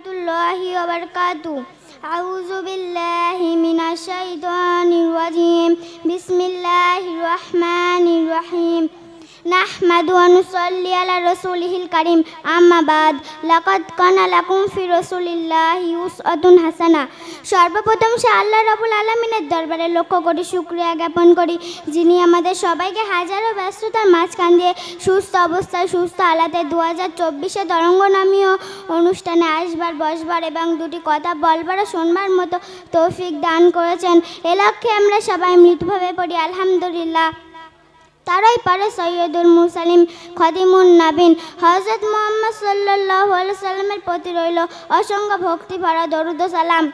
রহমতুল্লাহি ওয়া বারাকাতুহু। আউযু বিল্লাহি মিনাশ শাইতানির রাজিম। বিসমিল্লাহির রহমানির রহিম। নাহমাদু ওয়া নুসাল্লি আলা রাসূলিহিল কারীম। আম্মা বাদ। লাকাদ কানা লাকুম ফি রাসূলিল্লাহি উসওয়াতুন হাসানা। সর্বপ্রথম সে আল্লাহ রাব্বুল আলামিনের দরবারে লক্ষ্য করে শুকরিয়া জ্ঞাপন করি, যিনি আমাদের সবাইকে হাজারো ব্যস্ততার মাঝখান দিয়ে সুস্থ অবস্থায় সুস্থ আলাতে 2024 তরঙ্গ নামীয় অনুষ্ঠানে আসবার, বসবার এবং দুটি কথা বলবার ও শোনবার মতো তৌফিক দান করেছেন। এ লক্ষ্যে আমরা সবাই মৃতভাবে পড়ি আলহামদুলিল্লাহ। তারাই পারে সৈয়দুল মুরসালিন খদিমুন নাবিন হযরত মুহাম্মদ সাল্লাল্লাহু আলাইহি সাল্লামের প্রতি রইল অসংখ্য ভক্তি ভরা দরুদ ও সালাম।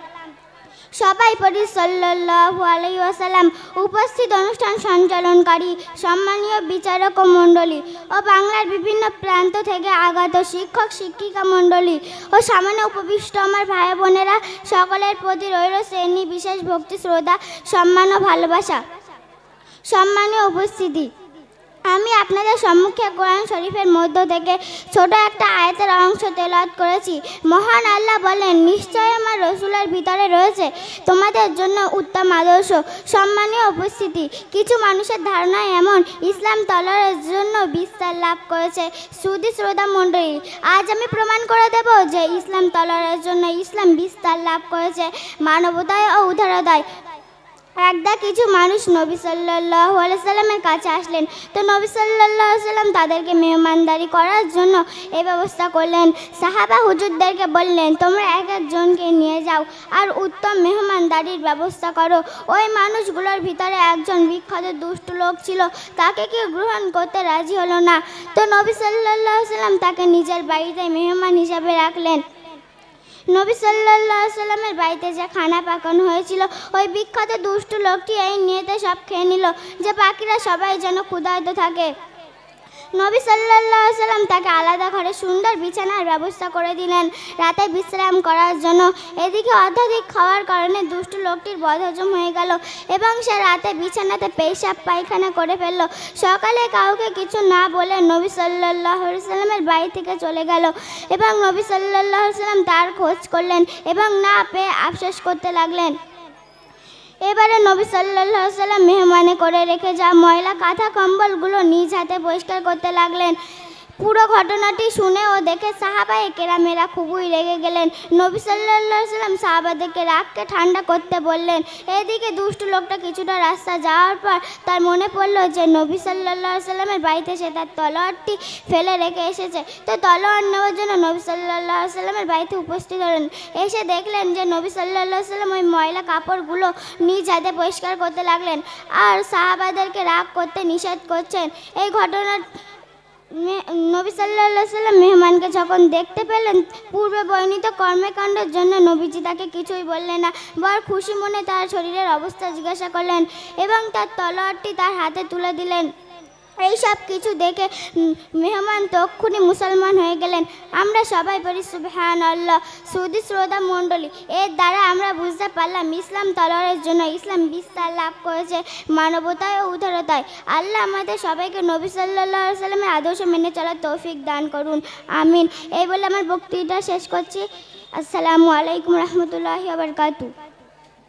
সবাই পড়ি সাল্লাল্লাহু আলাইহি ওয়াসাল্লাম। উপস্থিত অনুষ্ঠান সঞ্চালনকারী সম্মানীয় বিচারক মণ্ডলী ও বাংলার বিভিন্ন প্রান্ত থেকে আগত শিক্ষক শিক্ষিকা মণ্ডলী ও সামনে উপবিষ্ট আমার ভাই বোনেরা, সকলের প্রতি রইল শ্রেণী বিশেষ ভক্তি, শ্রদ্ধা, সম্মান ও ভালোবাসা। সম্মানীয় উপস্থিতি, আমি আপনাদের সম্মুখে কোরআন শরীফের মধ্য থেকে ছোট একটা আয়াতের অংশ তেলাওয়াত করেছি। মহান আল্লাহ বলেন, নিশ্চয় আমার রসুলের ভিতরে রয়েছে তোমাদের জন্য উত্তম আদর্শ। সম্মানীয় উপস্থিতি, কিছু মানুষের ধারণা এমন, ইসলাম তলোয়ারের জন্য বিস্তার লাভ করেছে। সুধী শ্রোতা মণ্ডলী, আজ আমি প্রমাণ করে দেব যে ইসলাম তলোয়ারের জন্য ইসলাম বিস্তার লাভ করেছে মানবতায় ও উদারতায়। একদা কিছু মানুষ নবী সাল্লাল্লাহু আলাইহি সাল্লামের কাছে আসলেন। তো নবী সাল্লাল্লাহু আলাইহি সাল্লাম তাদেরকে মেহমানদারি করার জন্য এই ব্যবস্থা করলেন। সাহাবা হুজুরদেরকে বললেন, তোমরা এক একজনকে নিয়ে যাও আর উত্তম মেহমানদারির ব্যবস্থা করো। ওই মানুষগুলোর ভিতরে একজন বিখ্যাত দুষ্ট লোক ছিল, তাকে কেউ গ্রহণ করতে রাজি হলো না। তো নবী সাল্লাল্লাহু আলাইহি সাল্লাম তাকে নিজের বাড়িতে মেহমান হিসাবে রাখলেন। নবী সাল্লাল্লাহু আলাইহি সাল্লামের বাড়িতে যে খানা পাকানো হয়েছিল, ওই বিখ্যাত দুষ্ট লোকটি এই নিয়েতে সব খেয়ে নিল যে বাকিরা সবাই যেন ক্ষুধার্ত থাকে। নবী সাল্লাল্লাহু আলাইহি সাল্লাম তাকে আলাদা ঘরে সুন্দর বিছানার ব্যবস্থা করে দিলেন রাতে বিশ্রাম করার জন্য। এদিকে অত্যাধিক খাওয়ার কারণে দুষ্ট লোকটির বদহজম হয়ে গেল এবং সে রাতে বিছানাতে পেশাব পায়খানা করে ফেলল। সকালে কাউকে কিছু না বলে নবী সাল্লাল্লাহু আলাইহি সাল্লামের বাড়ি থেকে চলে গেল এবং নবী সাল্লাল্লাহু আলাইহি সাল্লাম তার খোঁজ করলেন এবং না পেয়ে আফসোস করতে লাগলেন। এবারে নবী সাল্লাল্লাহু আলাইহি সাল্লাম মেহমানে করে রেখে যা ময়লা কাঁথা কম্বলগুলো নিজ হাতে পরিষ্কার করতে লাগলেন। পুরো ঘটনাটি শুনে ও দেখে সাহাবায়ে কেরামেরা খুবই রেগে গেলেন। নবী সাল্লাল্লাহু আলাইহি সাল্লাম সাহাবাদেরকে রাগকে ঠান্ডা করতে বললেন। এদিকে দুষ্ট লোকটা কিছুটা রাস্তা যাওয়ার পর তার মনে পড়ল যে নবী সাল্লাল্লাহু আলাইহি সাল্লামের বাড়িতে সে তার তলোয়ারটি ফেলে রেখে এসেছে। তো তলোয়ার নেওয়ার জন্য নবী সাল্লাল্লাহু আলাইহি সাল্লামের বাড়িতে উপস্থিত হলেন। এসে দেখলেন যে নবী সাল্লাল্লাহু আলাইহি সাল্লাম ওই ময়লা কাপড়গুলো নিজ হাতে পরিষ্কার করতে লাগলেন আর সাহাবাদেরকে রাগ করতে নিষেধ করছেন। এই ঘটনা নবী সাল্লাল্লাহু আলাইহি সাল্লাম মেহমানকে যখন দেখতে পেলেন, পূর্বে বর্ণিত কর্মকাণ্ডের জন্য নবীজি তাকে কিছুই বললেন না, বড় খুশি মনে তার শরীরের অবস্থা জিজ্ঞাসা করলেন এবং তার তলোয়ারটি তার হাতে তুলে দিলেন। এই সব কিছু দেখে মেহমান তক্ষুনি মুসলমান হয়ে গেলেন। আমরা সবাই পড়ি সুবহানাল্লাহ। সুধী শ্রোতা মণ্ডলী, এর দ্বারা আমরা বুঝতে পারলাম ইসলাম তলোয়ারের জন্য ইসলাম বিস্তার লাভ করেছে মানবতায় ও উদারতায়। আল্লাহ আমাদের সবাইকে নবী সাল্লাল্লাহু আলাইহি সাল্লামের আদর্শ মেনে চলার তৌফিক দান করুন, আমিন। এই বলে আমার বক্তৃতা শেষ করছি। আসসালামু আলাইকুম রহমতুল্লাহি ওয়া বারাকাতুহু।